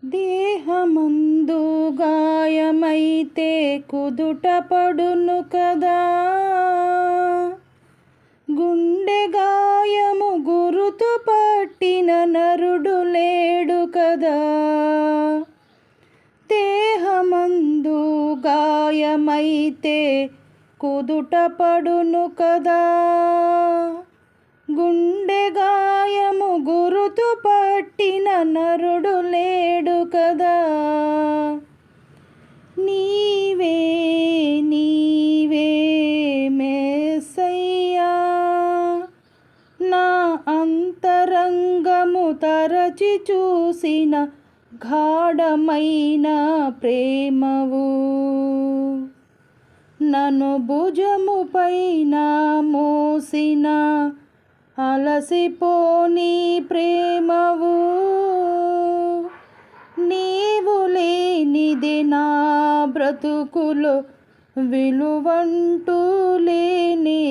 దేహమందు గాయమైతే కుదుట పడును కదా, గుండె గాయము గురుతు పట్టిన నరుడు లేడు కదా. దేహమందు గాయమైతే కుదుట పడును కదా, గుండె గాయము గురుతు పట్టిన నరుడు లేడు కదా. నీవే నీవే యేసయ్యా, నా అంతరంగము తరచి చూసిన గాఢమైన ప్రేమవు, నన్ను భుజము పైన మోసిన అలసిపోని ప్రేమవు. నీవు లేనిది నా బ్రతుకులో విలువంటూ లేనే